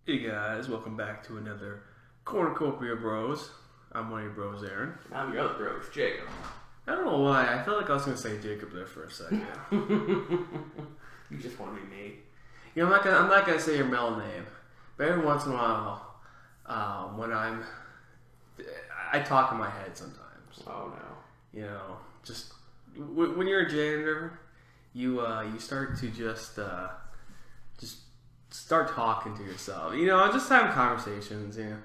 Hey guys, welcome back to another Cornucopia Bros. I'm one of your bros, Aaron. I'm your other bro, Jacob. I don't know why, I felt like I was going to say Jacob there for a second. You just want to be me. You know, I'm not gonna say your middle name, but every once in a while, when I talk in my head sometimes. Oh no. You know, just when you're a janitor, you start to just start talking to yourself. You know, just having conversations. You know,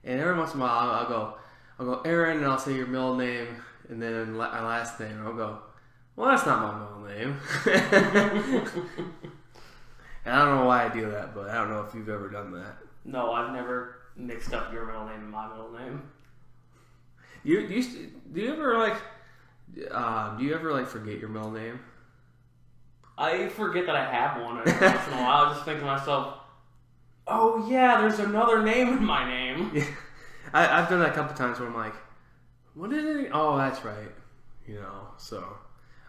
and every once in a while, I'll go Aaron, and I'll say your middle name, and then my last name. And I'll go, well, that's not my middle name. And I don't know why I do that, but I don't know if you've ever done that. No, I've never mixed up your middle name and my middle name. Do you ever forget your middle name? I forget that I have one every once in a while. I just think to myself, oh yeah, there's another name in my name. Yeah. I've done that a couple times where I'm like, what is it? Oh, that's right. You know, so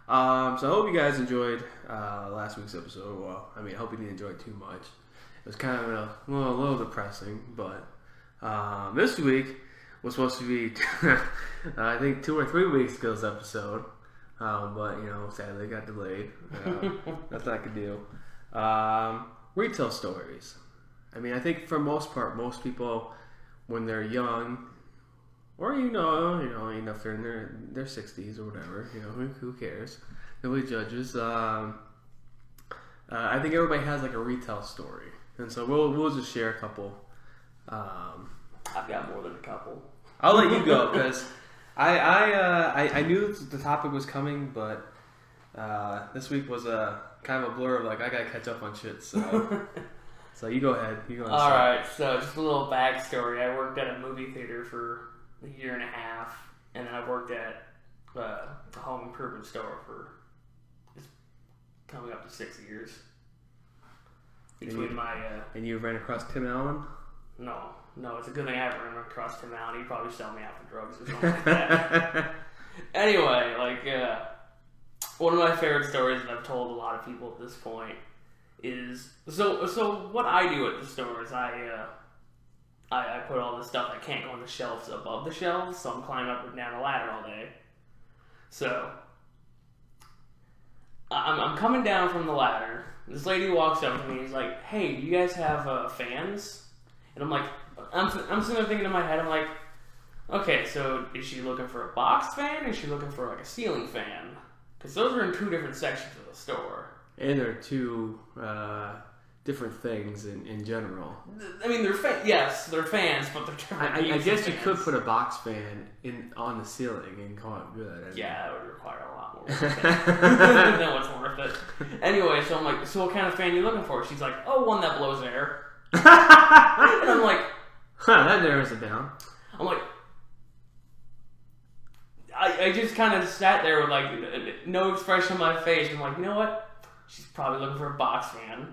I hope you guys enjoyed last week's episode. Well, I hope you didn't enjoy it too much. It was kind of a little depressing, but this week was supposed to be, I think, 2 or 3 weeks ago's episode. But, you know, sadly it got delayed. Nothing I could do. Retail stories. I think for most part, most people, when they're young, or you know, if they're in their 60s or whatever, you know, who cares? Nobody judges. I think everybody has like a retail story, and so we'll just share a couple. I've got more than a couple. I'll let you go because I knew the topic was coming, but this week was a kind of a blur of like I gotta catch up on shit. So so you go ahead. All right. So just a little backstory. I worked at a movie theater for a year and a half, and then I worked at a home improvement store for it's coming up to 6 years. And you ran across Tim Allen? No, it's a good thing I haven't run across Tim Allen. He'd probably sell me out for drugs or something like that. Anyway, one of my favorite stories that I've told a lot of people at this point is so what I do at the store is I put all the stuff that can't go on the shelves above the shelves, so I'm climbing up and down a ladder all day. So I'm coming down from the ladder. This lady walks up to me and is like, "Hey, do you guys have fans?" And I'm like, I'm sitting there thinking in my head, I'm like, okay, so is she looking for a box fan or is she looking for like a ceiling fan? Because those are in 2 different sections of the store. And they're 2 different things in general. They're they're fans, but they're different. I guess you could put a box fan on the ceiling and call it good. Yeah, that would require a lot more work than what's worth it. Anyway, so I'm like, so what kind of fan are you looking for? She's like, oh, one that blows air. And I'm like, that narrows it down. I'm like, I just kind of sat there with like no expression on my face. I'm like, you know what? She's probably looking for a box fan.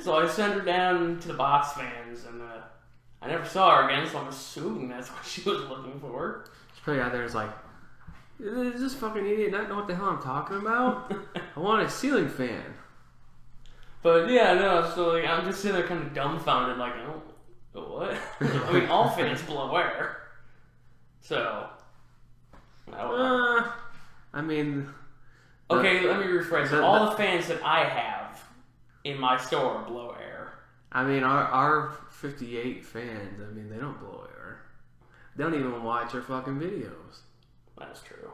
So I sent her down to the box fans, and I never saw her again. So I'm assuming that's what she was looking for. She's probably out there is like, does this fucking idiot not know what the hell I'm talking about? I want a ceiling fan. But yeah, no. So I'm just sitting there kind of dumbfounded, like, oh, what? All fans blow air. So I don't know. Okay, let me rephrase it. All the fans that I have in my store blow air. Our 58 fans, they don't blow air. They don't even watch our fucking videos. That's true.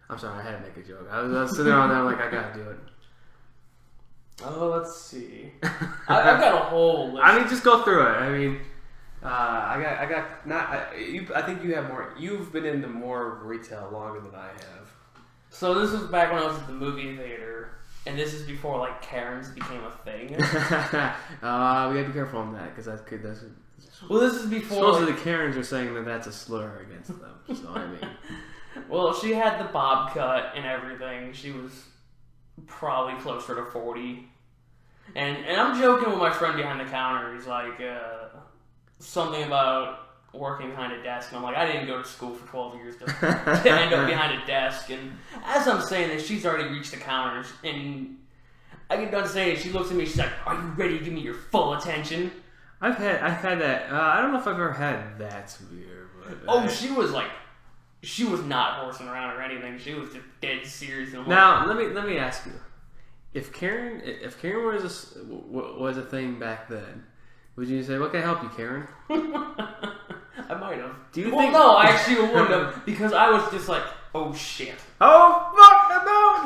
I'm sorry, I had to make a joke. I was sitting there on that like, I gotta do it. Oh, let's see. I've got a whole list. Just go through it. I think you have more. You've been into more retail longer than I have. So this was back when I was at the movie theater, and this is before like Karens became a thing. We gotta be careful on that because that's. Well, this is before. Supposedly, the Karens are saying that that's a slur against them. So Well, she had the bob cut and everything. She was probably closer to 40. And I'm joking with my friend behind the counter. He's like, something about working behind a desk. And I'm like, I didn't go to school for 12 years to end up behind a desk. And as I'm saying this, she's already reached the counter. And I get done saying it, she looks at me, she's like, are you ready to give me your full attention? I've had that. I don't know if I've ever had that severe. But she was not horsing around or anything. She was just dead serious. Now, let me ask you. If Karen was a thing back then, would you say, "What can I help you, Karen"? I might have. Do you think? No, I actually wouldn't have, because I was just like, "Oh shit! Oh fuck! No!"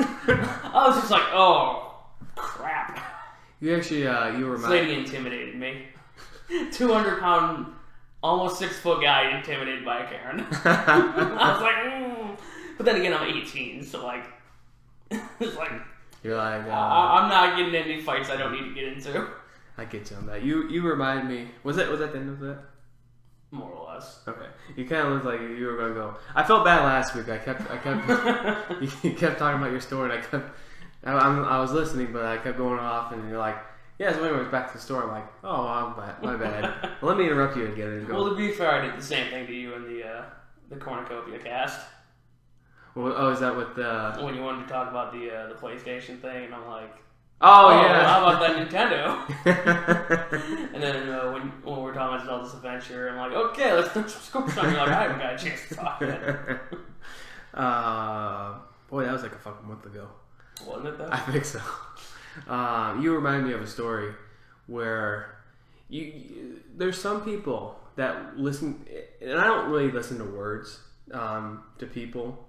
I was just like, "Oh crap!" You actually, you were. This lady intimidated me. 200-pound, almost 6-foot guy intimidated by a Karen. I was like, but then again, I'm 18, so like, it's like. You're like, I'm not getting into any fights I don't need to get into. I get you on that. You remind me. Was that the end of that? More or less. Okay. You kind of looked like you were gonna go. I felt bad last week. I kept. You kept talking about your story, and I was listening, but I kept going off, and you're like, yeah. So anyways, back to the story. I'm like, oh, my bad. Well, let me interrupt you again and go. Well, to be fair, I did the same thing to you in the Cornucopia cast. Well, is that what the... When you wanted to talk about the PlayStation thing, and I'm like... Oh yeah! How about that Nintendo? And then when we're talking about Zelda's Adventure, I'm like, okay, let's do some scoop shot. You're like, I haven't got a chance to talk yet. Boy, that was like a fucking month ago. Wasn't it though? I think so. You remind me of a story where there's some people that listen, and I don't really listen to words to people.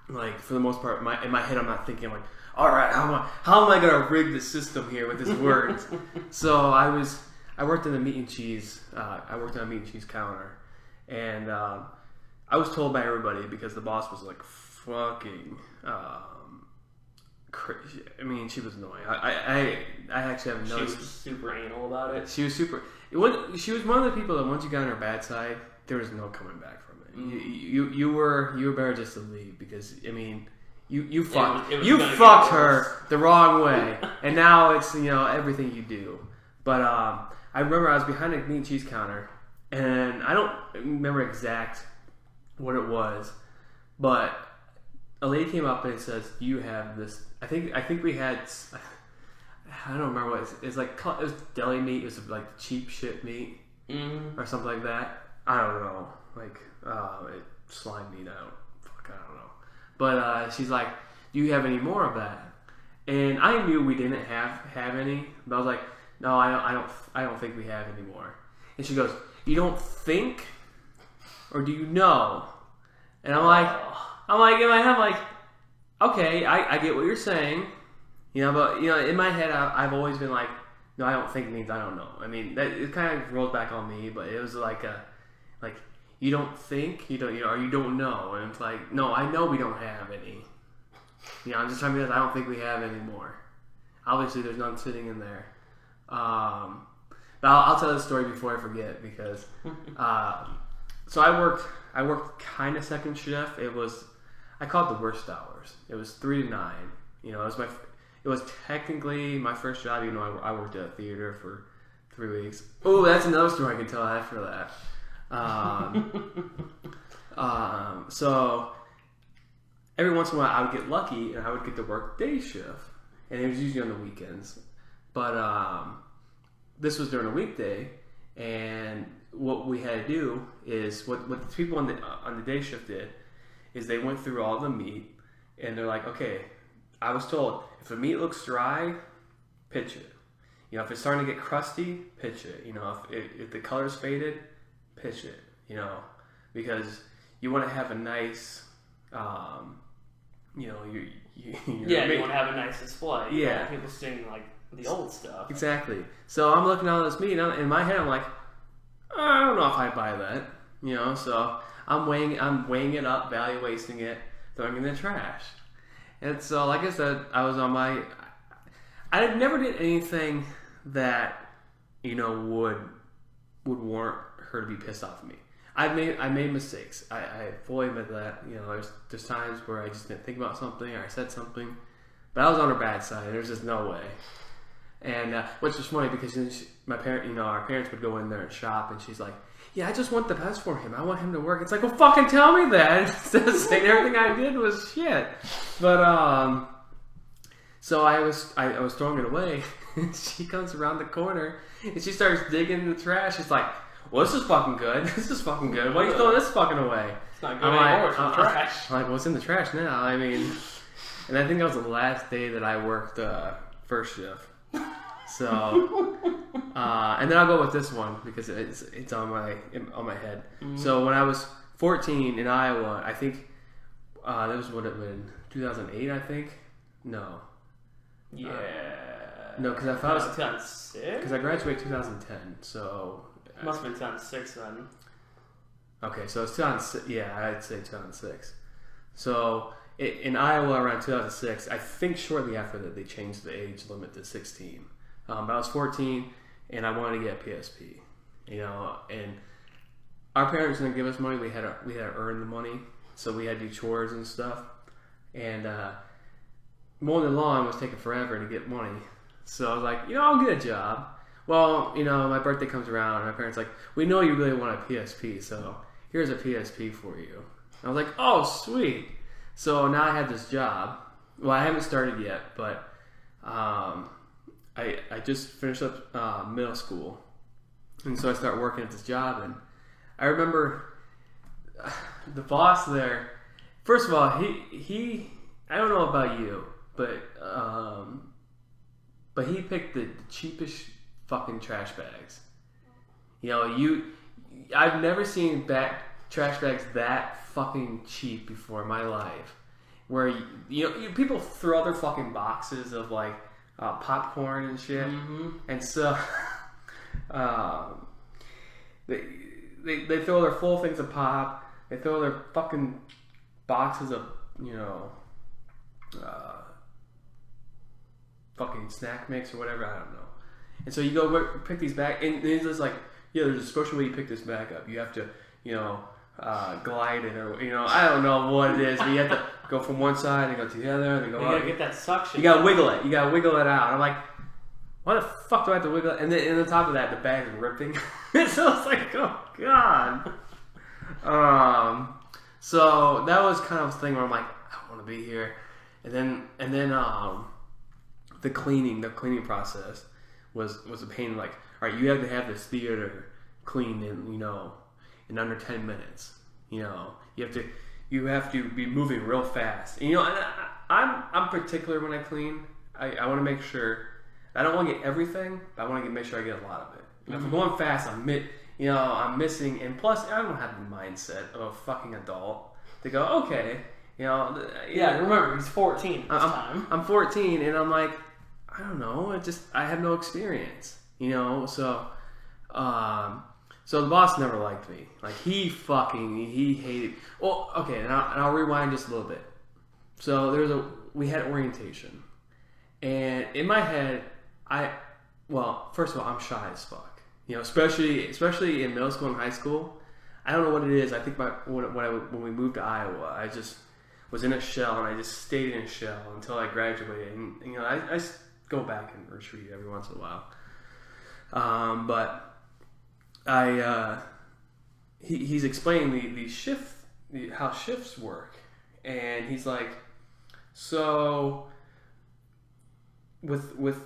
Like, for the most part, in my head, I'm not thinking, like, all right, how am I going to rig the system here with his words? So I worked in the meat and cheese, I worked on a meat and cheese counter. And I was told by everybody, because the boss was, like, fucking crazy. I mean, she was annoying. I actually have noticed. She was super anal about it. She was super... She was one of the people that once you got on her bad side, there was no coming back from it. You were better just to leave, because I mean you fucked her the wrong way, and now it's everything you do. But I remember I was behind a meat and cheese counter, and I don't remember exact what it was, but a lady came up and says, "You have this." I think we had. I don't remember what it's like. It was deli meat. It was like cheap shit meat or something like that. I don't know. Like, it slimed me out. Fuck, I don't know. But she's like, "Do you have any more of that?" And I knew we didn't have any, but I was like, "No, I don't think we have any more." And she goes, "You don't think, or do you know?" And I'm like in my head, I'm like, okay, I get what you're saying, but in my head, I've always been like, no, I don't think means I don't know. I mean, it kind of rolls back on me, but it was like you don't think, or you don't know. And it's like, no, I know we don't have any. I'm just trying to be honest, I don't think we have any more. Obviously, there's none sitting in there. But I'll tell this story before I forget, because so I worked kind of second shift. I call it the worst hours. It was 3 to 9. It was technically my first job, even though I worked at a theater for 3 weeks. Oh, that's another story I can tell after that. So every once in a while I would get lucky and I would get to work day shift, and it was usually on the weekends. But this was during a weekday, and what we had to do is what the people on the day shift did is they went through all the meat, and they're like, okay, I was told if the meat looks dry, pitch it. If it's starting to get crusty, pitch it. If the color's faded, pitch it, because you want to have a nice, you want to have a nice display. Yeah, people seeing like the old stuff. Exactly. So I'm looking at all this meat, and in my head, I'm like, I don't know if I buy that, So I'm weighing it up, valuing it, throwing it in the trash. And so, like I said, I never did anything that would warrant her to be pissed off at me. I made mistakes. I fully admit that. There's times where I just didn't think about something, or I said something, but I was on her bad side. There's just no way. And which is funny, because our parents would go in there and shop, and she's like, "Yeah, I just want the best for him. I want him to work." It's like, well, fucking tell me that, instead of saying everything I did was shit. But So I was throwing it away, and she comes around the corner, and she starts digging in the trash. She's like, well, this is fucking good. This is fucking good. Why are you throwing this fucking away? It's not good anymore. It's in the trash. I'm like, what's in the trash now? I mean, and I think that was the last day that I worked first shift. So, and then I'll go with this one because it's on my head. Mm-hmm. So when I was 14 in Iowa, I think that was what it been 2008. I think no. Yeah. No, because I thought it was 2006. Because I graduated 2010, so it must have been 2006 then. Okay, so it's 2006. Yeah, I'd say 2006. So in Iowa around 2006, I think shortly after that they changed the age limit to 16. But I was 14 and I wanted to get a PSP, and our parents didn't give us money. We had to earn the money, so we had to do chores and stuff. And mowing the lawn was taking forever to get money, so I was like, I'll get a job. Well, my birthday comes around and my parents are like, we know you really want a PSP, so here's a PSP for you. I was like, oh, sweet. So now I have this job. Well, I haven't started yet, but I just finished up middle school, and so I start working at this job, and I remember the boss there. First of all, he I don't know about you, but he picked the cheapest fucking trash bags. I've never seen trash bags that fucking cheap before in my life. Where people throw their fucking boxes of like popcorn and shit, and so they throw their full things of pop. They throw their fucking boxes of fucking snack mix or whatever. I don't know. And so you go pick these back, and there's just like, there's a special way you pick this back up. You have to, glide it, or I don't know what it is, but you have to go from one side and go to the other, and then go. You gotta get that suction. You gotta wiggle it. You gotta wiggle it out. I'm like, why the fuck do I have to wiggle it? And then on top of that, the bag is ripping. So it's like, oh god. So that was kind of a thing where I'm like, I don't want to be here. And then the cleaning process was a pain. Like, all right, you have to have this theater cleaned in under 10 minutes. You have to be moving real fast. And, I'm particular when I clean. I want to make sure I don't want to get everything, but I want to make sure I get a lot of it. If I'm going fast, I'm missing, and plus I don't have the mindset of a fucking adult to go, okay, remember he's 14 at this time. I'm 14, and I'm like, I don't know, I have no experience, so the boss never liked me. Like, he hated. Well, okay, and I'll rewind just a little bit. So we had orientation, and in my head, first of all, I'm shy as fuck. Especially in middle school and high school. I don't know what it is. I think when we moved to Iowa, I just was in a shell, and I just stayed in a shell until I graduated. And I go back and retreat every once in a while. But he's explaining the shift, how shifts work, and he's like, so with.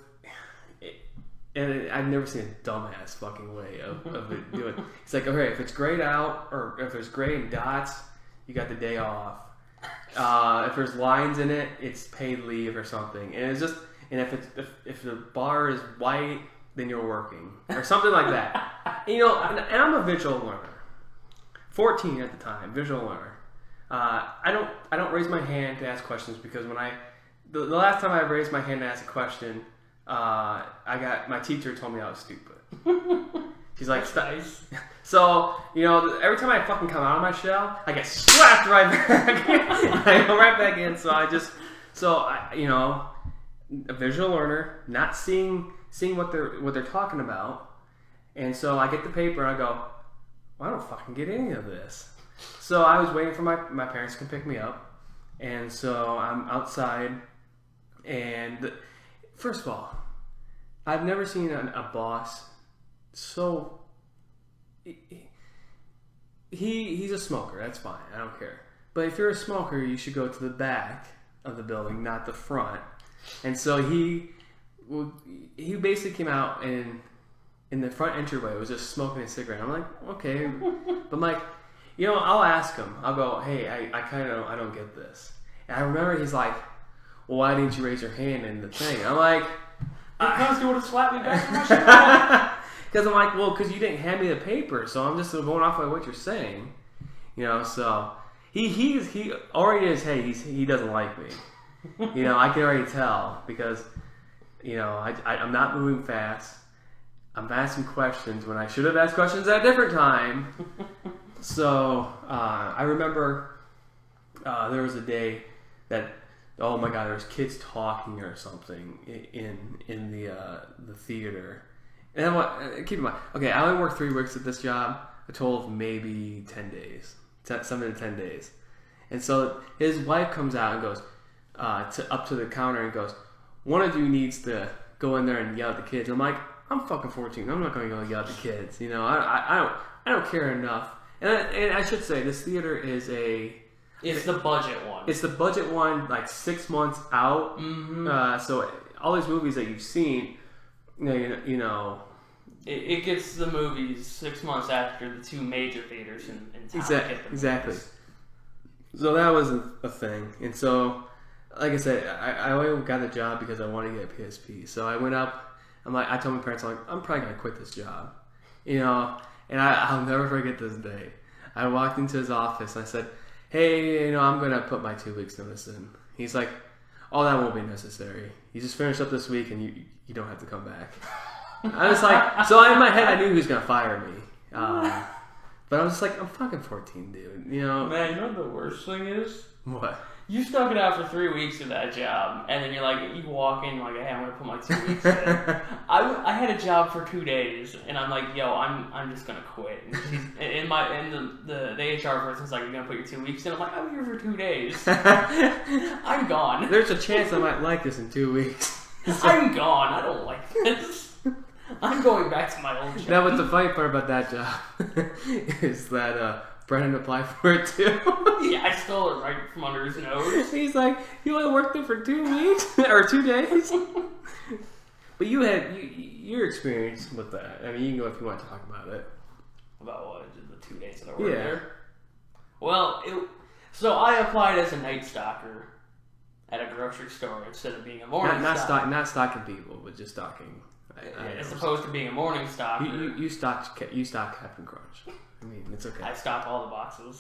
And I've never seen a dumbass fucking way of it doing. It's like, okay, if it's grayed out, or if there's gray and dots, you got the day off. If there's lines in it, it's paid leave or something. And it's just, and if the bar is white, then you're working or something like that. And I'm a visual learner. 14 at the time, visual learner. I don't raise my hand to ask questions because when the last time I raised my hand to ask a question. My teacher told me I was stupid. She's like, nice. So, every time I fucking come out of my shell, I get slapped right back. I go right back in. So a visual learner, not seeing what they're talking about. And so I get the paper and I go, well, I don't fucking get any of this. So I was waiting for my parents to come pick me up. And so I'm outside, and first of all, I've never seen a boss so. He's a smoker. That's fine. I don't care. But if you're a smoker, you should go to the back of the building, not the front. And so he basically came out and in the front entryway was just smoking a cigarette. I'm like, okay. But I'm like, I'll ask him. I'll go, hey, I don't get this. And I remember he's like, well, why didn't you raise your hand in the thing? And I'm like, because you would have slapped me back in my shit. Because I'm like, well, because you didn't hand me the paper, so I'm just going off of what you're saying. So he already in his head, he doesn't like me. I can already tell because, I'm not moving fast. I'm asking questions when I should have asked questions at a different time. So I remember there was a day that, oh my God, there was kids talking or something in the theater. And keep in mind, okay, I only worked 3 weeks at this job, a total of maybe 10 days, 7 to 10 days. And so his wife comes out and goes up to the counter and goes, one of you needs to go in there and yell at the kids. I'm like, I'm fucking 14. I'm not going to go yell at the kids. I don't care enough. And I should say, this theater is it's the budget one. It's the budget one, like 6 months out. Mm-hmm. So all these movies that you've seen, it gets the movies 6 months after the 2 major theaters in town. Exactly. So that was a thing. And so, like I said, I only got the job because I wanted to get a PSP. So I went up. I told my parents, I'm probably going to quit this job. And I'll never forget this day. I walked into his office and I said, hey, I'm going to put my 2 weeks notice in. He's like, oh, that won't be necessary. You just finished up this week and you don't have to come back. I was like, so in my head I knew he was going to fire me. But I was just like, I'm fucking 14, dude. Man, what the worst thing is? What? You stuck it out for 3 weeks of that job, and then you're like, you walk in like, hey, I'm gonna put my 2 weeks in. I had a job for 2 days, and I'm like, yo, I'm just gonna quit. And the HR person's like, you're gonna put your 2 weeks in. I'm like, I'm here for 2 days. I'm gone. There's a chance I might like this in 2 weeks. I'm gone. I don't like this. I'm going back to my old job. Now, what's the funny part about that job is that Brennan applied for it too. Yeah, I stole it right from under his nose. He's like, you only worked there for 2 weeks or 2 days. But you had your experience with that. I mean, you can go if you want to talk about it. About what? The 2 days that I worked there? Well, so I applied as a night stalker at a grocery store instead of being a morning stalker. Not stalking people, but just stalking. As opposed to being a morning stalker. You stalk Captain Crunch. I mean, it's okay. I stalk all the boxes.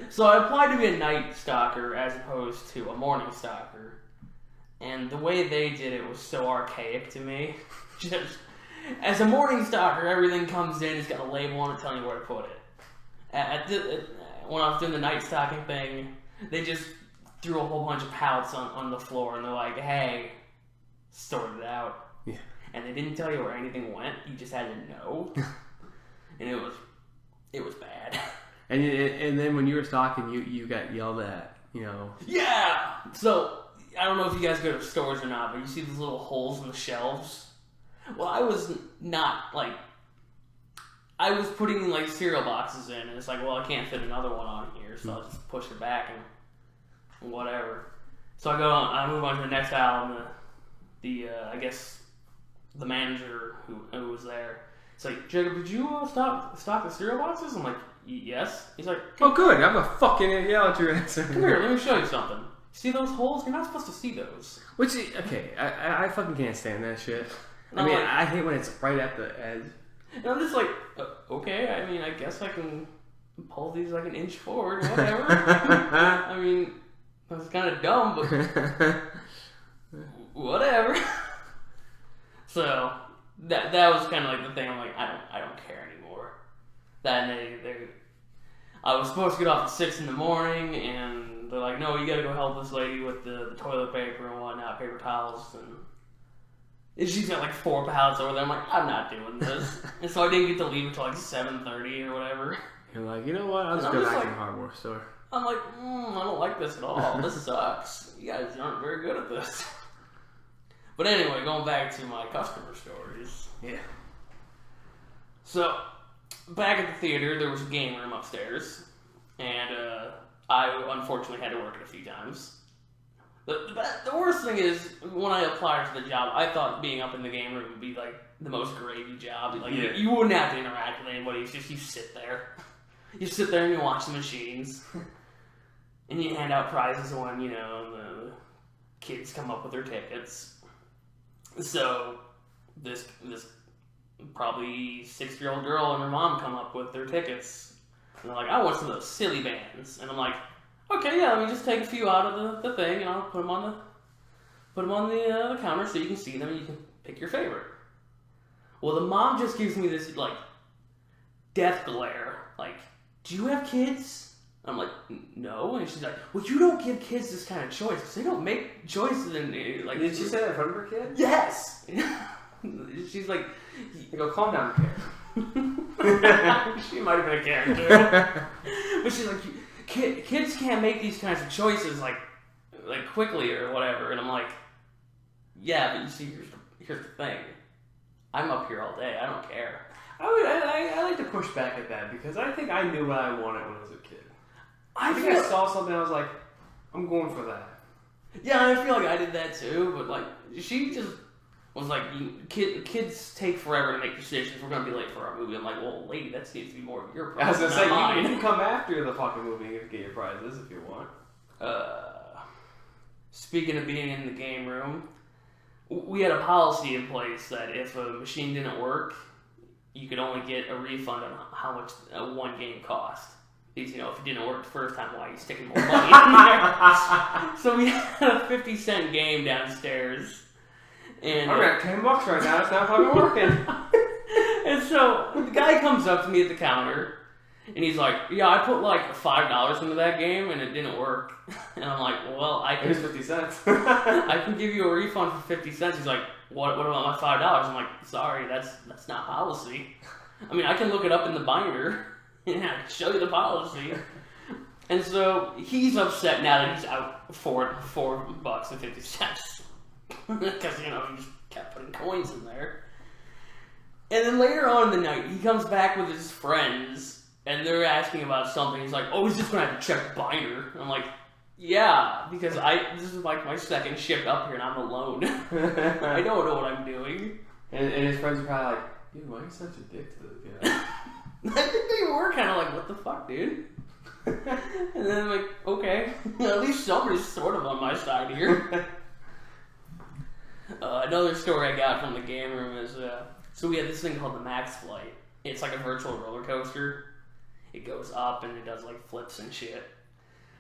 So I applied to be a night stalker as opposed to a morning stalker. And the way they did it was so archaic to me. Just as a morning stalker, everything comes in, it's got a label on it telling you where to put it. When I was doing the night stalking thing, they just threw a whole bunch of pallets on the floor, and they're like, hey, sort it out. Yeah. And they didn't tell you where anything went. You just had to know. And it was bad. And then when you were stalking, you got yelled at, Yeah! So, I don't know if you guys go to stores or not, but you see those little holes in the shelves? Well, I was not, I was putting, cereal boxes in, and it's like, well, I can't fit another one on here, so I'll just push it back and whatever. So I move on to the next aisle, and I guess, the manager who was there, it's like, Jacob, did you stock the cereal boxes? I'm like, yes. He's like, oh, good. I'm a fucking yell at your answer. Come here, let me show you something. See those holes? You're not supposed to see those. Which, okay, I fucking can't stand that shit. And I mean, I hate when it's right at the edge. And I'm just like, okay, I mean, I guess I can pull these an inch forward, whatever. I mean, that's kind of dumb, but whatever. So that was kind of the thing. I'm like, I don't care anymore. That I was supposed to get off at 6 in the morning, and they're like, no, you got to go help this lady with the toilet paper and whatnot, paper towels, and she's got 4 pallets over there. I'm like, I'm not doing this. And so I didn't get to leave until 7:30 or whatever. You're like, you know what? I'll just go back to the hardware store. I'm like, I don't like this at all. This sucks. You guys aren't very good at this. But anyway, going back to my customer stories. Yeah. So, back at the theater, there was a game room upstairs. And I unfortunately had to work it a few times. The worst thing is, when I applied for the job, I thought being up in the game room would be like the most gravy job. Like you wouldn't have to interact with anybody. It's just you sit there. You sit there and you watch the machines. And you hand out prizes when, the kids come up with their tickets. So this probably 6-year-old girl and her mom come up with their tickets. And they're like, I want some of those silly bands. And I'm like, okay, yeah, let me just take a few out of the thing and I'll put them on the counter so you can see them and you can pick your favorite. Well, the mom just gives me this, like, death glare. Like, do you have kids? I'm like, no. And she's like, well, you don't give kids this kind of choice because they don't make choices. And like, did she say that in front of her kid? Yes. She's like, you go, calm down, kid. She might have been a character, but she's like, kids can't make these kinds of choices like quickly or whatever. And I'm like, yeah, but you see, here's the thing. I'm up here all day. I don't care. I like to push back at that because I think I knew what I wanted when I was a kid. I think I saw something and I was like, I'm going for that. Yeah, I feel like I did that too, but like she just was like, kids take forever to make decisions. We're gonna be late for our movie. I'm like, well, lady, that seems to be more of your problem. I was gonna say, you can come after the fucking movie and get your prizes if you want. Speaking of being in the game room, we had a policy in place that if a machine didn't work, you could only get a refund on how much one game cost. Because, if it didn't work the first time, why are you sticking more money in there? So we had a 50-cent game downstairs. And I'm at $10 right now. It's not fucking working. And so the guy comes up to me at the counter, and he's like, yeah, I put like $5 into that game, and it didn't work. And I'm like, well, Here's 50 cents. I can give you a refund for 50 cents. He's like, what about my $5? I'm like, sorry, that's not policy. I mean, I can look it up in the binder. Yeah, I can show you the policy. And so he's upset now that he's out $4.50. Because, he just kept putting coins in there. And then later on in the night, he comes back with his friends, and they're asking about something. He's like, oh, he's just going to have to check the binder. And I'm like, yeah, because this is like my second shift up here, and I'm alone. I don't know what I'm doing. And his friends are probably like, dude, why are you such a dick to the kid? I think they were kind of like, what the fuck, dude? And then I'm like, okay, at least somebody's sort of on my side here. Another story I got from the game room is, so we had this thing called the Max Flight. It's like a virtual roller coaster. It goes up and it does like flips and shit.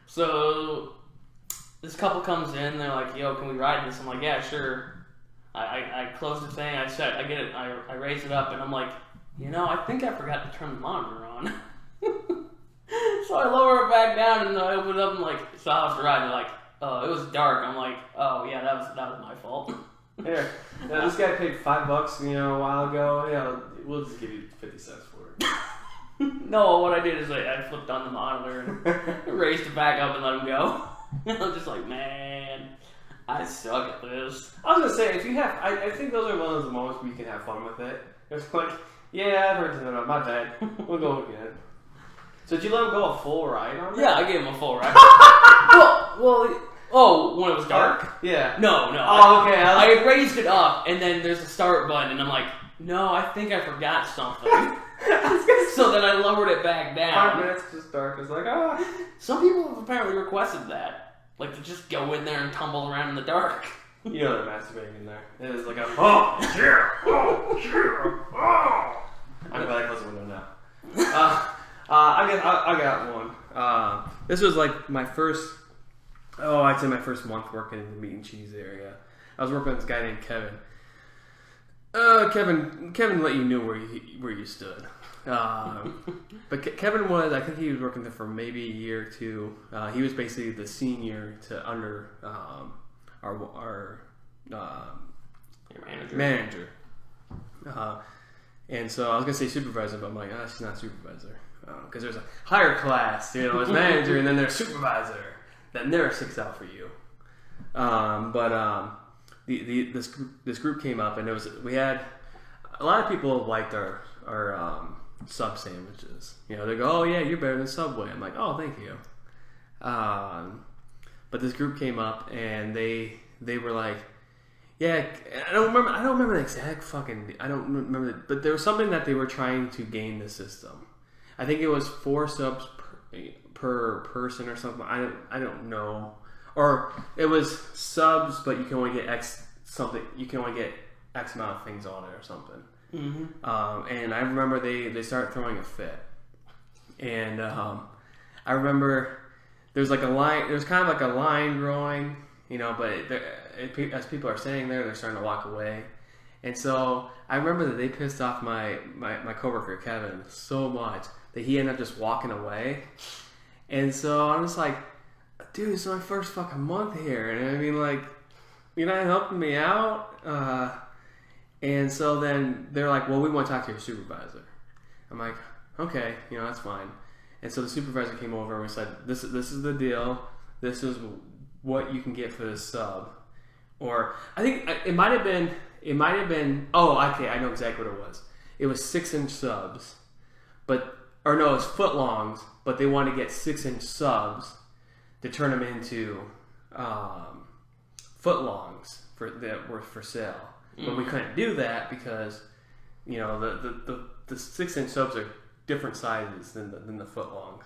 So this couple comes in, they're like, yo, can we ride this? I'm like, yeah, sure. I close the thing, I get it, I raise it up, and I'm like, I think I forgot to turn the monitor on. So I lower it back down and I open it up and like, so how's the ride? And they're like, oh, it was dark. I'm like, oh yeah, that was my fault. Here, this guy paid $5, a while ago. Yeah, we'll just give you 50 cents for it. No, what I did is I flipped on the monitor and raised it back up and let him go. I'm just like, man, I suck at this. I was gonna say, if you have, I think those are one of those moments where you can have fun with it. It's like, yeah, I've heard that. My bad. We'll go again. So did you let him go a full ride on it? Yeah, I gave him a full ride. When it was dark? Yeah. No. Oh, okay. I had raised it up, and then there's a start button, and I'm like, no, I think I forgot something. So then I lowered it back down. 5 minutes just dark. It's like, Some people have apparently requested that. Like, to just go in there and tumble around in the dark. They're masturbating in there. It is like a, oh. I'm glad I closed the window now. I got one. This was like my first, I'd say my first month working in the meat and cheese area. I was working with this guy named Kevin. Kevin let you know where you stood. But Kevin was, I think he was working there for maybe a year or two. He was basically the senior to under our manager. And so I was gonna say supervisor, but I'm like, she's not supervisor, because there's a higher class, there's manager, and then there's supervisor. Then there are 6 out for you. This group came up, and we had a lot of people liked our sub sandwiches. They go, oh yeah, you're better than Subway. I'm like, oh, thank you. But but this group came up and they were like, yeah, I don't remember the exact fucking. I don't remember, but there was something that they were trying to game the system. I think it was 4 subs per person or something. I don't know, or it was subs, but you can only get X something. You can only get X amount of things on it or something. Mm-hmm. And I remember they started throwing a fit, and I remember there's like a line. There's kind of like a line growing, but as people are saying there, they're starting to walk away. And so I remember that they pissed off my coworker Kevin so much that he ended up just walking away. And so I'm just like, dude, it's my first fucking month here, and I mean, like, you're not helping me out. And so then they're like, well, we want to talk to your supervisor. I'm like, okay, that's fine. And so the supervisor came over and we said, this is the deal. This is what you can get for this sub. Or I think it might have been. Oh, okay, I know exactly what it was. It was 6-inch subs, it was foot longs, but they wanted to get 6-inch subs to turn them into foot longs that were for sale. But we couldn't do that because the 6-inch subs are different sizes than the foot longs.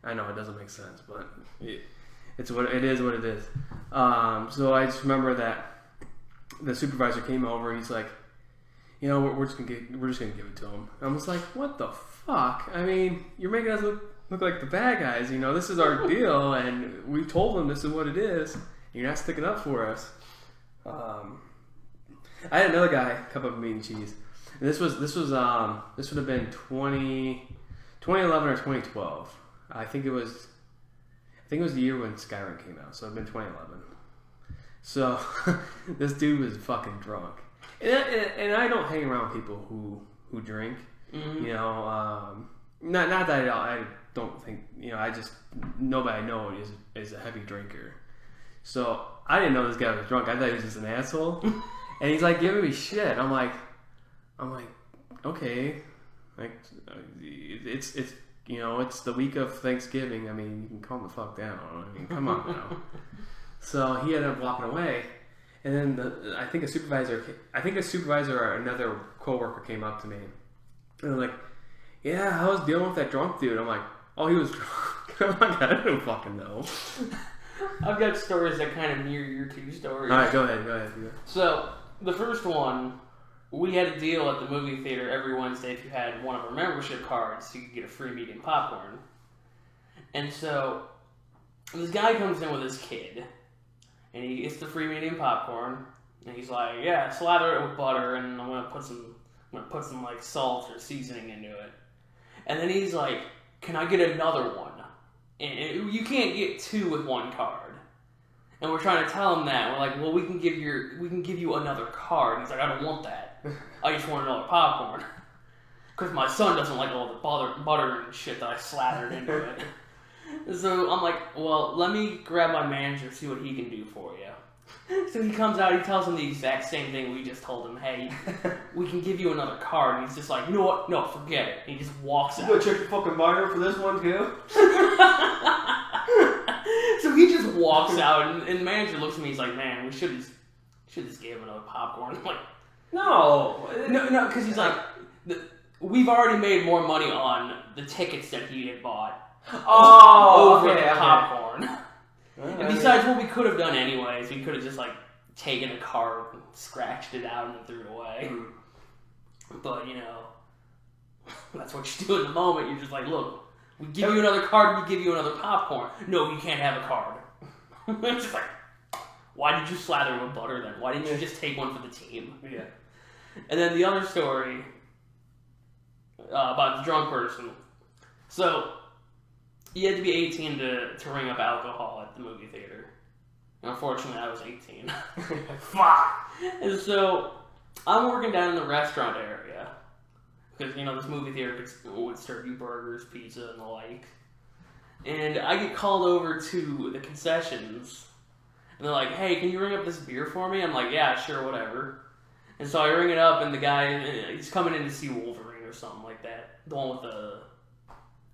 I know it doesn't make sense, but it's what it is. What it is. So I just remember that the supervisor came over and he's like, we're just gonna give it to him. I was like, what the fuck? I mean, you're making us look like the bad guys. This is our deal, and we told them this is what it is. You're not sticking up for us. I had another guy come up with meat and cheese. And this would have been 2011 or 2012. I think it was the year when Skyrim came out, so it'd been 2011. So this dude was fucking drunk, and I don't hang around people who drink. Mm-hmm. Not that I don't think I just nobody I know is a heavy drinker. So I didn't know this guy was drunk. I thought he was just an asshole. And he's like giving me shit. I'm like, okay, like it's it's the week of Thanksgiving. I mean, you can calm the fuck down. I mean, come on now. So he ended up walking away, and then I think a supervisor or another coworker came up to me, and they're like, yeah, I was dealing with that drunk dude. I'm like, oh, he was drunk. I'm like, I don't fucking know. I've got stories that kind of mirror your two stories. All right, go ahead. Yeah. So the first one, we had a deal at the movie theater every Wednesday. If you had one of our membership cards, you could get a free medium popcorn. And so this guy comes in with his kid, and he gets the free medium popcorn, and he's like, "Yeah, slather it with butter, and I'm gonna put some like salt or seasoning into it." And then he's like, "Can I get another one?" And you can't get 2 with 1 card. And we're trying to tell him that. We're like, well, we can give you another card. And he's like, I don't want that. I just want another popcorn. Because my son doesn't like all the butter and shit that I slathered into it. So I'm like, well, let me grab my manager, see what he can do for you. So he comes out, he tells him the exact same thing we just told him. Hey, we can give you another card. And he's just like, you know what? No, forget it. And he just walks out. You gonna check your fucking minor for this one too? So he just walks out, and the manager looks at me. He's like, man, we should just gave him another popcorn. I'm like, no, because he's like, we've already made more money on the tickets that he had bought. Over the popcorn. And besides, what we could have done anyways, we could have just like taken a card, and scratched it out, and then threw it away. But that's what you do in the moment. You're just like, look, we give you another card, we give you another popcorn. No, you can't have a card. It's just like, why did you slather with butter then? Why didn't you just take one for the team? Yeah. And then the other story about the drunk person. So you had to be 18 to ring up alcohol at the movie theater. And unfortunately, I was 18. Fuck! And so I'm working down in the restaurant area. Because, this movie theater would serve you burgers, pizza, and the like. And I get called over to the concessions. And they're like, hey, can you ring up this beer for me? I'm like, yeah, sure, whatever. And so I ring it up, and the guy, he's coming in to see Wolverine or something like that. The one with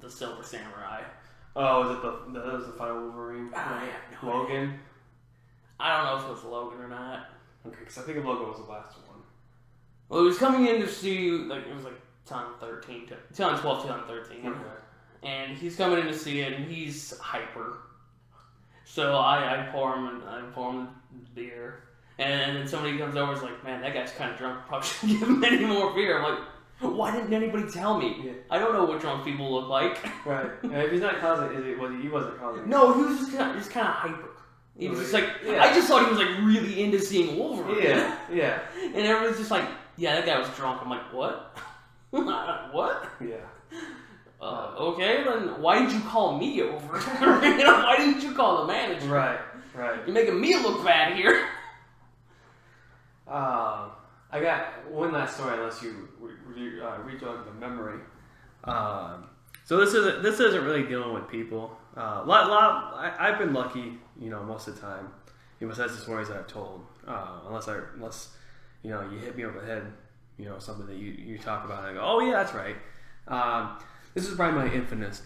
the Silver Samurai. Oh, was it that was the final Wolverine? I have no Logan? idea. I don't know if it was Logan or not. Okay, because I think Logan was the last one. Well, he was coming in to see, like, it was like 2013, 2012, 2013. Okay. And he's coming in to see it, and he's hyper. So I pour him beer. And then somebody comes over and is like, man, that guy's kind of drunk. Probably shouldn't give him any more beer. I'm like, why didn't anybody tell me? Yeah. I don't know what drunk people look like. Right. And if he's not causing he wasn't causing. No, he was just kind of hyper. He was just like, yeah. I just thought he was like really into seeing Wolverine. Yeah, yeah. And everyone's just like, yeah, that guy was drunk. I'm like, what? What? Yeah. Okay, then why did you call me over? Why didn't you call the manager? Right. You're making me look bad here. I got one last story, unless you re-jog the memory. So this isn't really dealing with people. I've been lucky, most of the time. Besides the stories that I've told, unless you hit me over the head, something that you talk about and I go, oh yeah, that's right. This is probably my infamous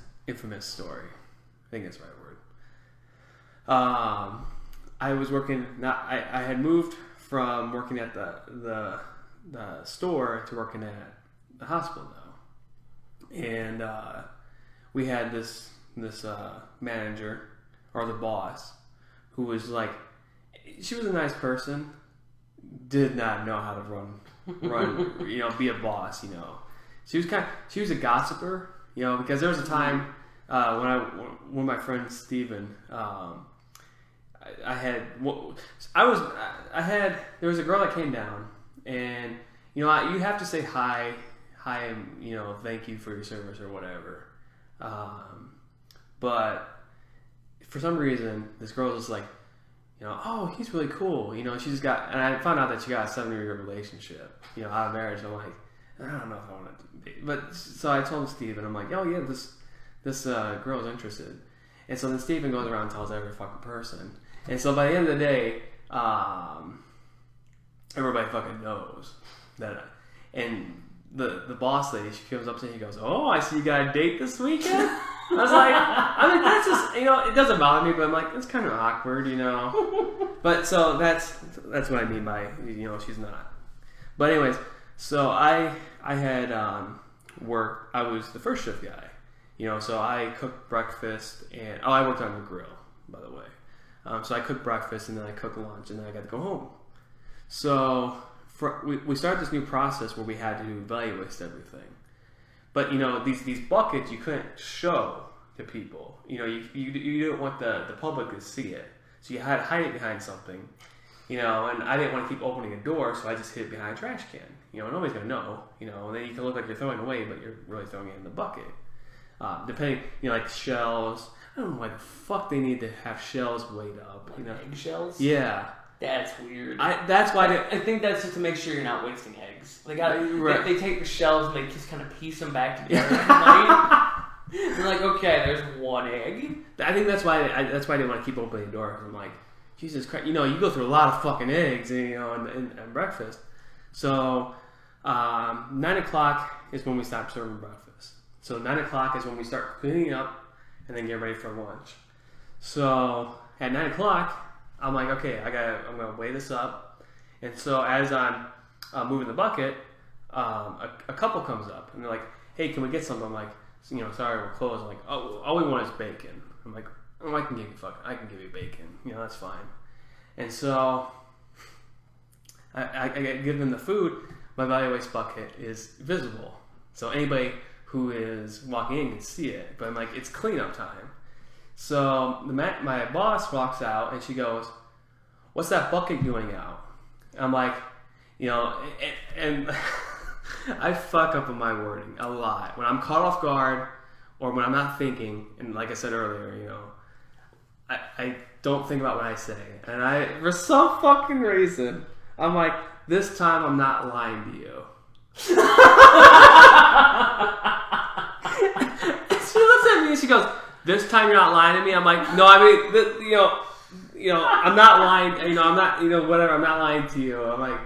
story. I think that's the right word. I was working. I had moved from working at the store to working at the hospital now, and we had this manager or the boss who was like, she was a nice person, did not know how to run, be a boss, She was a gossiper, because there was a time when my friend Steven, there was a girl that came down, and you have to say hi and thank you for your service or whatever, but for some reason this girl was like, oh, he's really cool, she just got, and I found out that she got a 7-year relationship, out of marriage. I'm like, I don't know if I want to be, but so I told Steven, I'm like, oh yeah, this girl's interested, and so then Steven goes around and tells every fucking person. And so by the end of the day, everybody fucking knows that. And the boss lady, she comes up to me and goes, "Oh, I see you got a date this weekend." I was like, that's just, it doesn't bother me, but I'm like, it's kind of awkward, But so that's what I mean by, she's not. But anyways, so I had work. I was the first shift guy, so I cooked breakfast and I worked on the grill, by the way. So I cooked breakfast and then I cooked lunch and then I got to go home. So we started this new process where we had to evaluate everything. But these buckets you couldn't show to people. You didn't want the public to see it, so you had to hide it behind something. And I didn't want to keep opening a door, so I just hid it behind a trash can. Nobody's gonna know. And then you can look like you're throwing away, but you're really throwing it in the bucket. Depending, like shells. I don't know why the fuck they need to have shells weighed up. Eggshells? Yeah. That's weird. That's why I think that's just to make sure you're not wasting eggs. They take the shells and they just kind of piece them back together. They're like, okay, there's one egg. I think that's why I didn't want to keep opening the door. I'm like, Jesus Christ, you go through a lot of fucking eggs, and breakfast. So 9 o'clock is when we stop serving breakfast. So 9 o'clock is when we start cleaning up and then get ready for lunch. So at 9 o'clock, I'm like, okay, I'm gonna weigh this up. And so as I'm moving the bucket, a couple comes up and they're like, hey, can we get something? I'm like, sorry, we're closed. I'm like, oh, all we want is bacon. I'm like, oh, I can give you bacon. That's fine. And so I give them the food. My value waste bucket is visible, so anybody who is walking in can see it. But I'm like, it's cleanup time. So my boss walks out and she goes, "What's that bucket doing out?" I'm like, and I fuck up on my wording a lot when I'm caught off guard or when I'm not thinking. And like I said earlier, I don't think about what I say. And for some fucking reason, I'm like, this time I'm not lying to you. She looks at me and she goes, "This time you're not lying to me." I'm like, "No, I mean, I'm not lying. I'm not, whatever. I'm not lying to you." I'm like,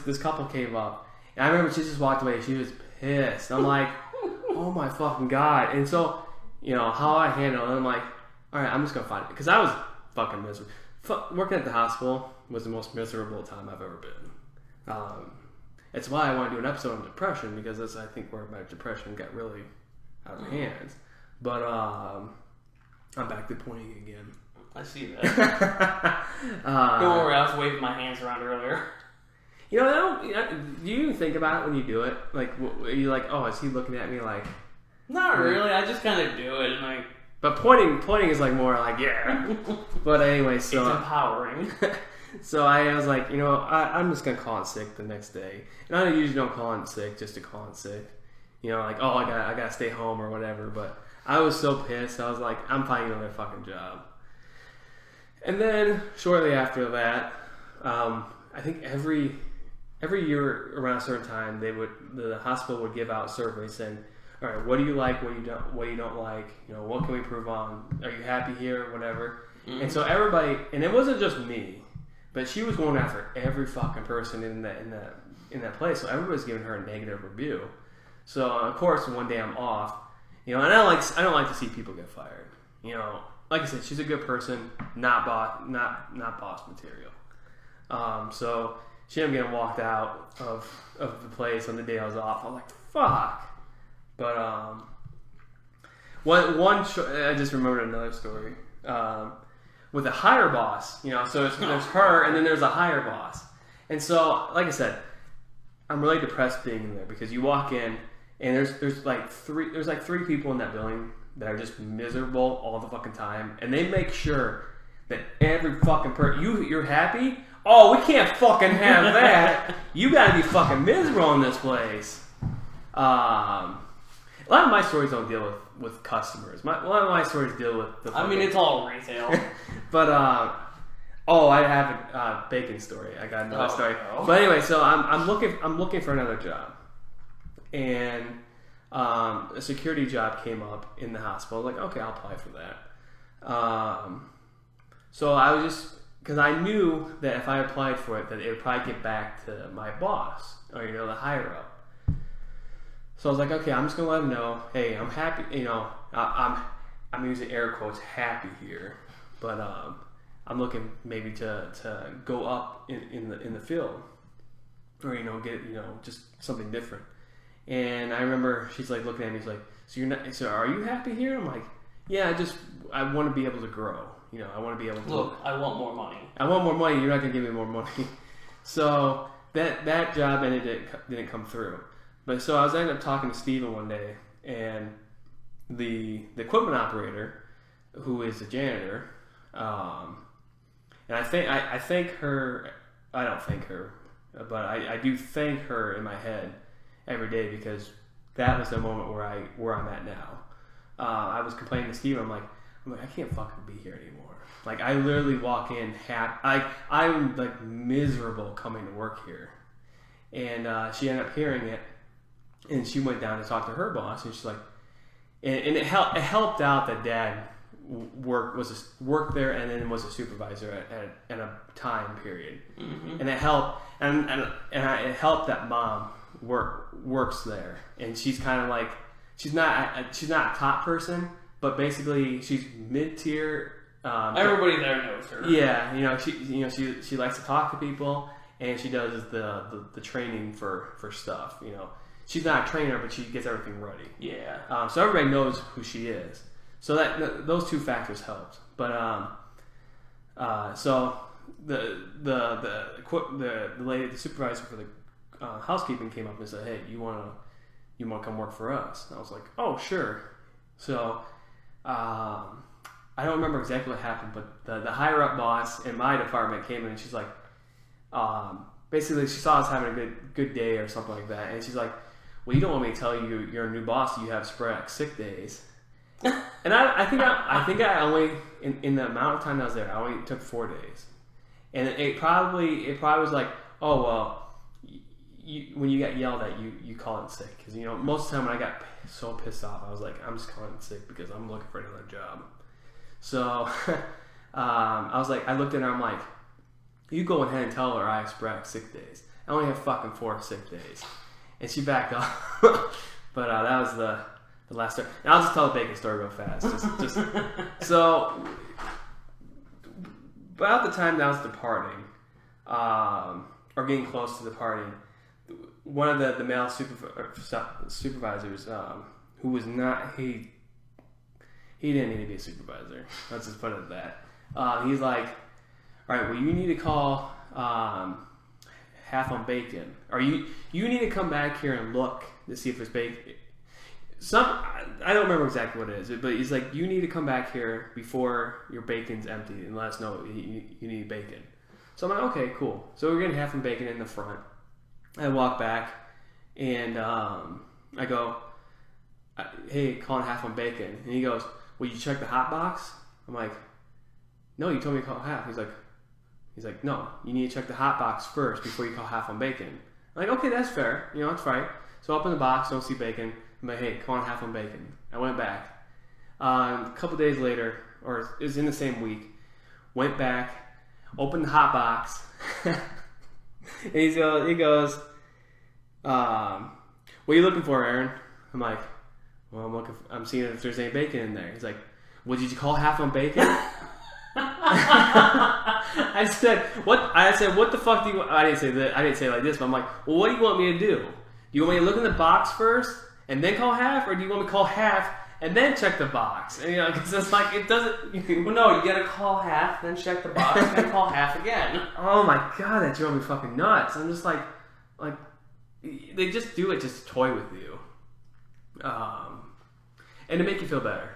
this couple came up, and I remember she just walked away. She was pissed. I'm like, oh my fucking God. And so, how I handle it, I'm like, all right, I'm just going to find it. Because I was fucking miserable. Working at the hospital was the most miserable time I've ever been. It's why I want to do an episode on depression, because that's, I think, where my depression got really out of hands. But I'm back to pointing again. I see that. Don't worry, I was waving my hands around earlier. Do you even think about it when you do it? Like, are you like, oh, is he looking at me like... Not really, I just kind of do it and like... But pointing is like more like, yeah. But anyway, so... It's empowering. So I was like, I'm just going to call in sick the next day. And I usually don't call in sick just to call in sick. Like, oh, I got to stay home or whatever. But I was so pissed. I was like, I'm finding another fucking job. And then shortly after that, I think every year around a certain time, the hospital would give out surveys saying, all right, what do you like, what you don't like, what can we improve on? Are you happy here, whatever? Mm-hmm. And so everybody, and it wasn't just me, but she was going after every fucking person in that place. So everybody's giving her a negative review. So of course, one day I'm off, and I don't like to see people get fired. Like I said, she's a good person, not boss material. So she ended up getting walked out of the place on the day I was off. I was like, fuck. But I just remembered another story with a higher boss. So there's her, and then there's a higher boss. And so, like I said, I'm really depressed being in there because you walk in, and there's like three people in that building that are just miserable all the fucking time, and they make sure that every fucking person you're happy. Oh, we can't fucking have that. You gotta be fucking miserable in this place. A lot of my stories don't deal with customers. A lot of my stories deal with the fucking... it's all retail. But, I have a bacon story. I got another story. No. But anyway, so I'm looking for another job. And a security job came up in the hospital. I was like, okay, I'll apply for that. So I was just... Because I knew that if I applied for it, that it would probably get back to my boss. Or, the higher up. So I was like, okay, I'm just gonna let him know, hey, I'm happy. I'm using air quotes, happy here, but I'm looking maybe to go up in the field, or get just something different. And I remember she's like looking at me, she's like, so are you happy here? I'm like, yeah, I want to be able to grow. I want to be able to look. I want more money. I want more money. You're not gonna give me more money. So that job didn't come through. But so I was ended up talking to Steven one day, and the equipment operator, who is the janitor, and I thank her. I don't thank her, but I do thank her in my head every day, because that was the moment where I'm at now. I was complaining to Steven. I'm like I can't fucking be here anymore. Like, I literally walk in I'm like miserable coming to work here, and she ended up hearing it. And she went down to talk to her boss, and she's like, and it helped out that Dad worked there and then was a supervisor at a time period, mm-hmm. And it helped, and it helped that Mom works there, and she's kind of like she's not a top person, but basically she's mid tier. Everybody there knows her. Yeah, she likes to talk to people, and she does the training for stuff, She's not a trainer, but she gets everything ready. Yeah. So everybody knows who she is. So those two factors helped. But so the lady, the supervisor for the housekeeping, came up and said, "Hey, you want to come work for us?" And I was like, "Oh, sure." So I don't remember exactly what happened, but the higher up boss in my department came in, and she's like, basically she saw us having a good day or something like that, and she's like, well, you don't want me to tell you you're a new boss, you have sporadic sick days. And I think I only, in the amount of time I was there, I only took 4 days. And it probably was like, oh, well, when you got yelled at, you call it sick. Because, most of the time when I got so pissed off, I was like, I'm just calling it sick because I'm looking for another job. So I was like, I looked at her, I'm like, you go ahead and tell her I have sporadic sick days. I only have fucking 4 sick days. And she backed off. But that was the last story. And I'll just tell the bacon story real fast. Just so about the time that I was departing, or getting close to departing, one of the male supervisors, who was not he didn't need to be a supervisor. Let's just put it at that. He's like, all right, well, you need to call half on bacon, or you need to come back here and look to see if there's bacon. I don't remember exactly what it is, but he's like, you need to come back here before your bacon's empty and let us know you need bacon. So I'm like, okay, cool. So we're getting half on bacon in the front. I walk back and I go, hey, calling half on bacon, and he goes, will you check the hot box? I'm like, no, you told me to call half. He's like, no, you need to check the hot box first before you call half on bacon. I'm like, okay, that's fair. That's right. So I open the box, don't see bacon. I'm like, hey, call on half on bacon. I went back. A couple days later, or it was in the same week, went back, opened the hot box, and he goes, what are you looking for, Aaron? I'm like, well, I'm seeing if there's any bacon in there. He's like, well, did you call half on bacon? I said, what? I said, what the fuck do you want? I didn't say that. I didn't say it like this, but I'm like, well, what do you want me to do? Do you want me to look in the box first and then call half, or do you want me to call half and then check the box? And, because it's like, it doesn't. Well, no, you gotta call half, then check the box, then call half again. Oh my god, that drove me fucking nuts. I'm just like, they just do it just to toy with you, and to make you feel better.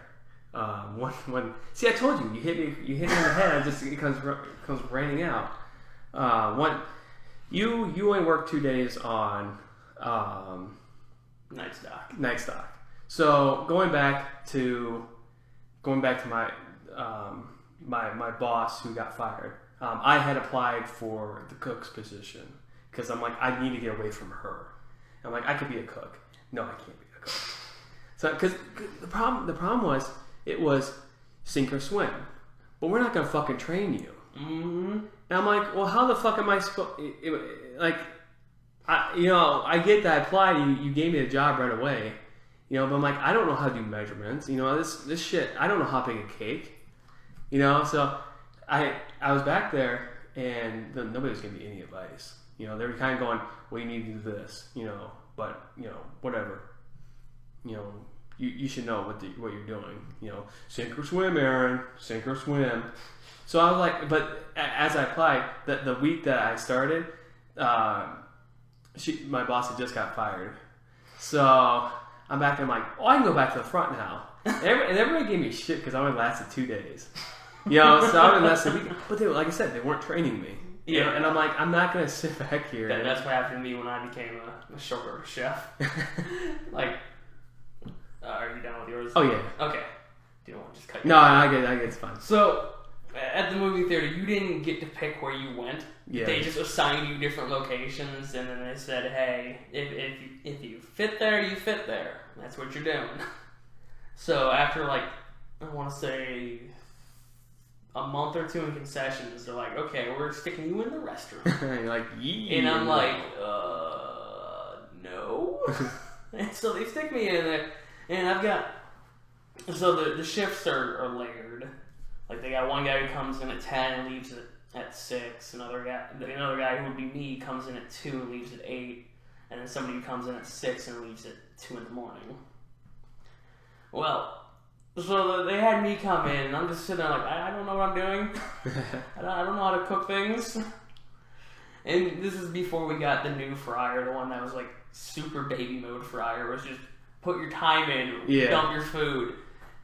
See, I told you, you hit me in the head. It comes raining out. You only work 2 days on night stock. So going back to my my boss who got fired. I had applied for the cook's position because I'm like, I need to get away from her. I'm like, I could be a cook. No, I can't be a cook. So because the problem was, it was sink or swim. But we're not going to fucking train you. Mm-hmm. And I'm like, well, how the fuck am I supposed... I get that I applied. You gave me a job right away. But I'm like, I don't know how to do measurements. This shit, I don't know how to bake a cake. So I was back there, and nobody was giving me any advice. They were kind of going, well, you need to do this. But, whatever. You should know what you're doing. Sink or swim, Aaron. Sink or swim. So I was like, but as I applied, the week that I started, my boss had just got fired. So I'm back there, I'm like, I can go back to the front now. And everybody gave me shit because I only lasted 2 days. So I would last a week. But like I said, they weren't training me. Yeah. And I'm like, I'm not going to sit back here. That's what happened to me when I became a short chef. Are you done with yours? Oh, yeah. Okay. Do you want to just cut? No, I get it's fine. So, at the movie theater, you didn't get to pick where you went. Yeah. They just assigned you different locations, and then they said, hey, if you fit there, you fit there. That's what you're doing. So, after, I want to say a month or two in concessions, they're like, okay, we're sticking you in the restroom. You're like, yeah. And I'm like, no. And so they stick me in there. And I've got, so the shifts are layered. They got one guy who comes in at 10 and leaves at 6. Another guy who would be me comes in at 2 and leaves at 8. And then somebody who comes in at 6 and leaves at 2 in the morning. Well, so they had me come in, and I'm just sitting there I don't know what I'm doing. I don't know how to cook things. And this is before we got the new fryer, the one that was super baby mode fryer, where it's just put your time in, dump your food,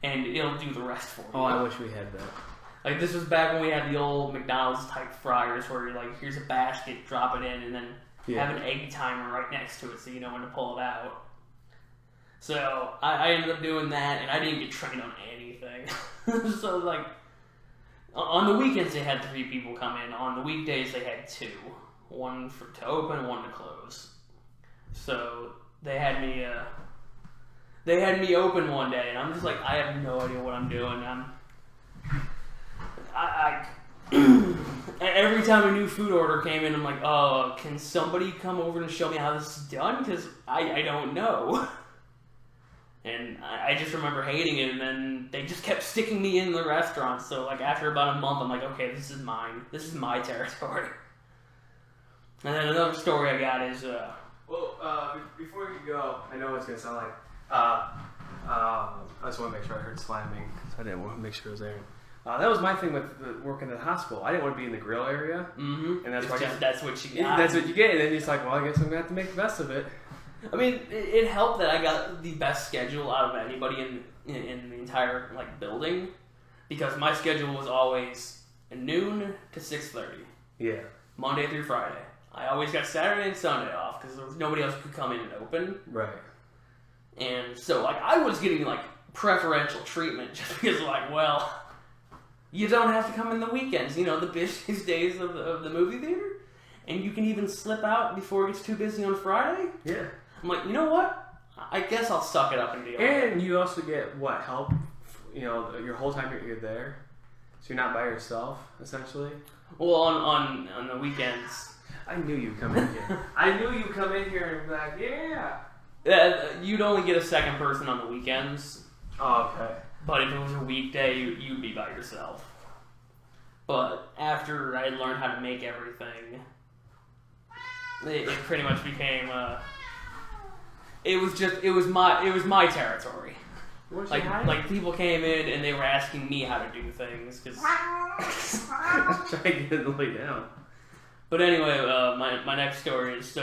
and it'll do the rest for you. Oh, I wish we had that. This was back when we had the old McDonald's type fryers where you're here's a basket, drop it in, and then have an egg timer right next to it so you know when to pull it out. So I ended up doing that, and I didn't get trained on anything. So on the weekends they had 3 people come in. On the weekdays they had 2, one to open, one to close. So they had me open one day, and I'm just I have no idea what I'm doing. Every time a new food order came in, I'm like, oh, can somebody come over and show me how this is done? Because I don't know. And I just remember hating it, and then they just kept sticking me in the restaurant. So, like, after about a month, I'm like, okay, this is mine. This is my territory. And then another story I got is, before you go, I know it's going to sound like, I just want to make sure I heard slamming, so I didn't want to make sure it was there. That was my thing with working at the hospital. I didn't want to be in the grill area. Mm-hmm. And that's what you got. That's what you get, and then you're just like, well, I guess I'm going to have to make the best of it. I mean, it helped that I got the best schedule out of anybody in the entire building, because my schedule was always noon to 6:30. Yeah. Monday through Friday. I always got Saturday and Sunday off because there was nobody else who could come in and open. Right. And so I was getting preferential treatment just because well, you don't have to come in the weekends. The busiest days of the movie theater, and you can even slip out before it gets too busy on Friday. Yeah. I'm like, you know what? I guess I'll suck it up and deal with it. And you also get help, your whole time you're there. So you're not by yourself, essentially. Well, on the weekends. I knew you'd come in here. I knew you'd come in here and be like, yeah. You'd only get a second person on the weekends. Oh, okay. But if it was a weekday, you'd be by yourself. But after I learned how to make everything, it pretty much became it was my territory. Like people came in and they were asking me how to do things because trying to get it to lay down. But anyway, my next story is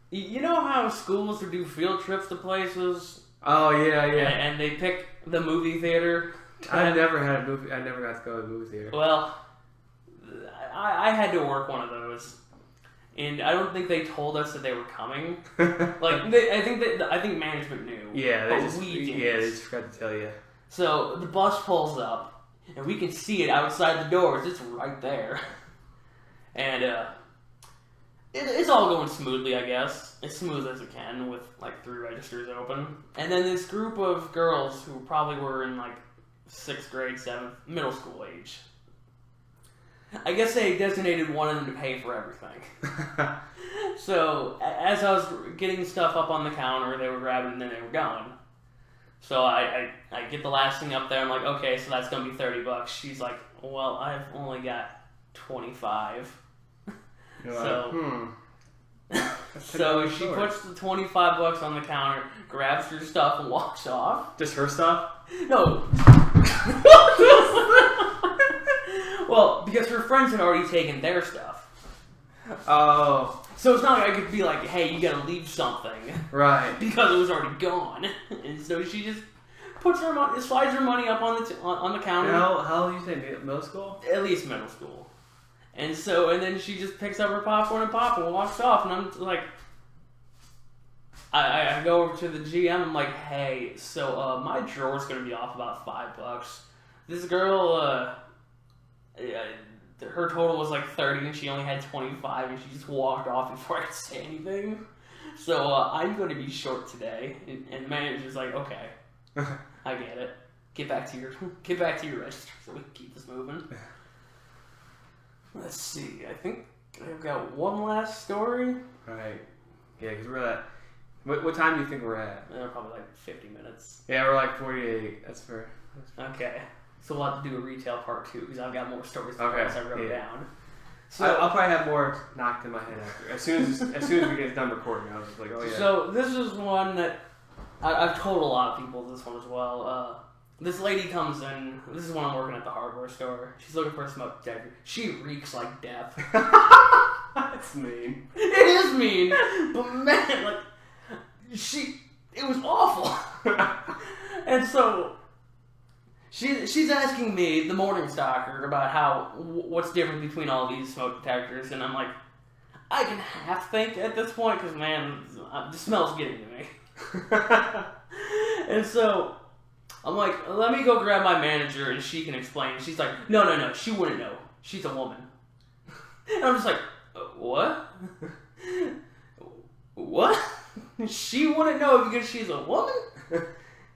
you know how schools would do field trips to places? Oh yeah. And they pick the movie theater. I never got to go to the movie theater. Well, I had to work one of those. And I don't think they told us that they were coming. I think management knew. Yeah, they just forgot to tell you. So the bus pulls up, and we can see it outside the doors. It's right there, and it's all going smoothly, I guess, as smooth as it can with 3 registers open. And then this group of girls who probably were in 6th grade, 7th, middle school age. I guess they designated one of them to pay for everything. So, as I was getting stuff up on the counter, they were grabbing and then they were going. So, I get the last thing up there. I'm like, okay, so that's going to be $30. She's like, well, I've only got 25. So she puts the $25 on the counter, grabs her stuff, and walks off. Just her stuff? No. Well, because her friends had already taken their stuff. Oh. So it's not like I could be like, hey, you gotta leave something. Right. Because it was already gone. And so she just puts her money, slides her money up on the counter. How old you say, middle school? At least middle school. And then she just picks up her popcorn and pop and walks off. And I'm like, I go over to the GM. I'm like, hey, so my drawer's gonna be off about $5. This girl, her total was 30 and she only had 25 and she just walked off before I could say anything. So I'm going to be short today. And the manager's like, okay, I get it. Get back to your register so we can keep this moving. Let's see. I think I've got one last story. Right. Yeah, because we're at... What time do you think we're at? Probably 50 minutes. Yeah, we're 48. That's fair. Okay. So we'll have to do a retail part 2 because I've got more stories than I wrote down. So I'll probably have more knocked in my head after. As soon as we get done recording, I was like, oh yeah. So this is one that I've told a lot of people this one as well. This lady comes in. This is when I'm working at the hardware store. She's looking for a smoke detector. She reeks like death. That's mean. It is mean, but man, it was awful. And so she's asking me, the morning stalker, about what's different between all these smoke detectors, and I'm like, I can half think at this point because man, the smell's getting to me. And so I'm like, let me go grab my manager and she can explain. She's like, no, she wouldn't know. She's a woman. And I'm just like, what? What? She wouldn't know because she's a woman?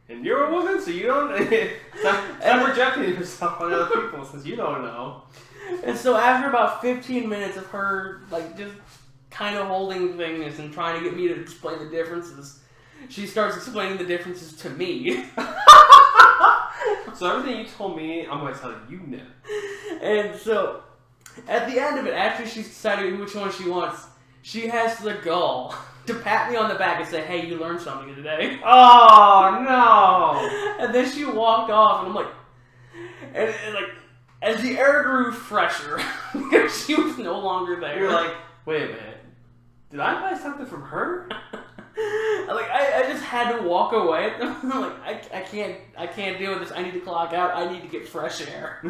And you're a woman, so you don't... Stop projecting yourself on other people since you don't know. And so after about 15 minutes of her, just kind of holding things and trying to get me to explain the differences, she starts explaining the differences to me. So everything you told me, I'm going to tell you now. And so, at the end of it, after she's decided which one she wants, she has the gall to pat me on the back and say, "Hey, you learned something today." Oh, no. And then she walked off, and I'm like... And like, as the air grew fresher, because she was no longer there. You're like, wait a minute. Did I buy something from her? I just had to walk away. I'm like, I can't deal with this. I need to clock out. I need to get fresh air.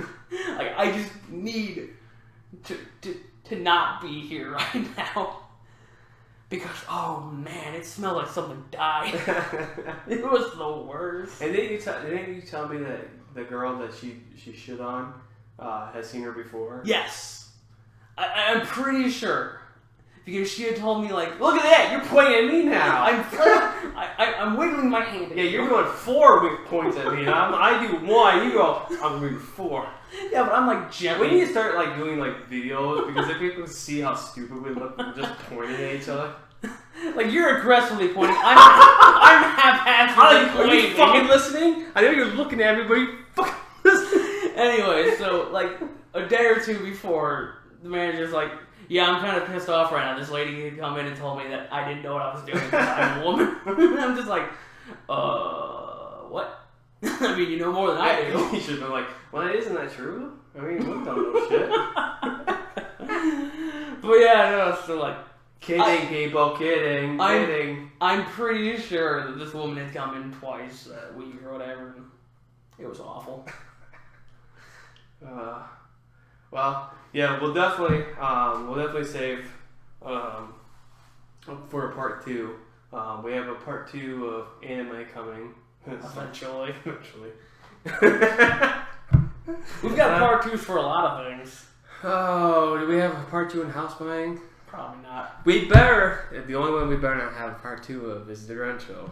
Like, I just need to not be here right now. Because, oh man, it smelled like something died. It was the worst. And didn't you tell me that the girl that she shit on has seen her before? Yes. I'm pretty sure. Because she had told me, like, look at that, you're pointing at me now. I'm wiggling my hand at Yeah, you. you're going 4 points at me. I do 1. You go, I'm going 4. Yeah, but I'm like gently. We need to start like doing like videos because if people see how stupid we look, we're just pointing at each other. Like, you're aggressively pointing. I'm haphazardly Are you pointing. fucking listening? I know you're looking at me, but you fucking listening. Anyway, so like a day or two before, the manager's like, "Yeah, I'm kind of pissed off right now. This lady had come in and told me that I didn't know what I was doing because I'm a woman." I'm just like, what? I mean, you know more than I do. You should have been like, well, isn't that true? I mean, women don't know shit. But yeah, no, so like, Kidding, people, kidding. I'm pretty sure that this woman had come in twice a week or whatever. And it was awful. Well, yeah, we'll definitely save for a part 2. We have a part 2 of anime coming. Eventually. Eventually. We've got part 2s for a lot of things. Oh, do we have a part 2 in house buying? Probably not. We better. The only one we better not have a part 2 of is Durancho.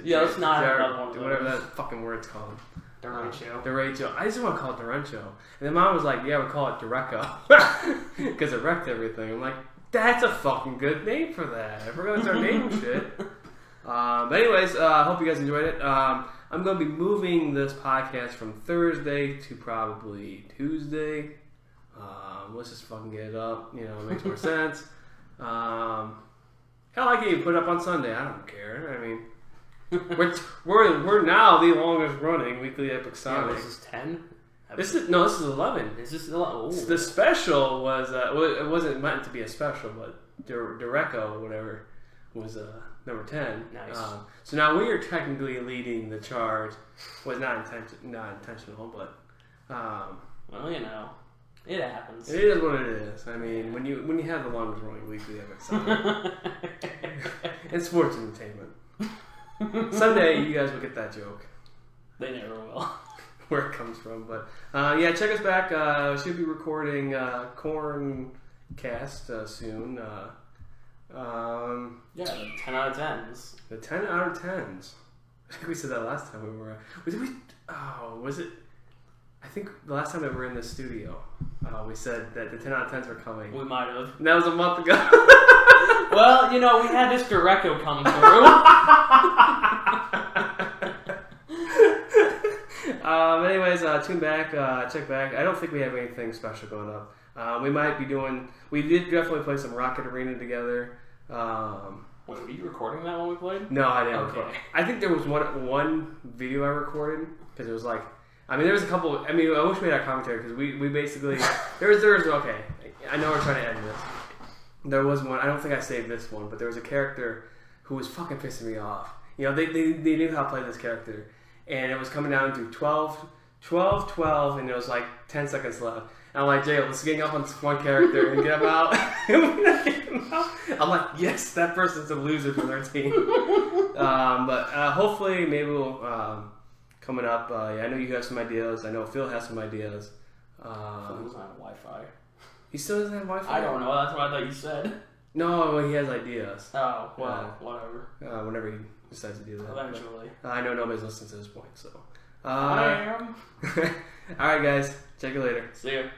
Yeah, let's not have another one of whatever those. that fucking word's called. Derecho. I just want to call it Durancho. And then Mom was like, yeah, we call it Dureco. Because it wrecked everything. I'm like, that's a fucking good name for that. If we're going to start naming shit. But anyways, I hope you guys enjoyed it. I'm going to be moving this podcast from Thursday to probably Tuesday. Let's just fucking get it up. You know, it makes more sense. Hell, I can even put it up on Sunday. I don't care. I mean, we're now the longest running weekly Epic Sonic. Yeah, this is 10? This is 11. Is this 11? Oh. The special was it wasn't meant to be a special, but Dureco or whatever was number 10. Nice. So now we are technically leading the charge. Was not intentional, but well, you know, it happens. it is what it is. I mean, when you have the longest running weekly Epic Sonic, it's sports entertainment. Someday you guys will get that joke. They never will. Where it comes from, but yeah, check us back. Should be recording Corncast soon. Yeah, the 10 out of 10s. The 10 out of 10s. I think we said that last time we were. Was it? I think the last time we were in the studio, we said that the 10 out of 10s were coming. We might have. And that was a month ago. Well, you know, we had this Dureco come through. Anyways, tune back, check back. I don't think we have anything special going up. We might be doing. We did definitely play some Rocket Arena together. Wait, were you recording that when we played? No, I didn't. Okay. I think there was one video I recorded because it was like. I mean, there was a couple. I mean, I wish we had a commentary because we basically there was okay. I know we're trying to end this. There was one. I don't think I saved this one, but there was a character who was fucking pissing me off. You know, they knew how to play this character. And it was coming down to 12, and there was like 10 seconds left. And I'm like, Jay, let's get up on this one character and get him out. I'm like, yes, that person's a loser from their team. But hopefully, maybe we'll, coming up, yeah, I know you have some ideas. I know Phil has some ideas. Phil doesn't have Wi-Fi. He still doesn't have Wi-Fi? I don't know. That's what I thought you said. No, he has ideas. Oh, well, whatever. Whenever he decides to do that. Eventually. But, I know nobody's listening to this point, so. I am. Alright, guys. Check you later. See ya.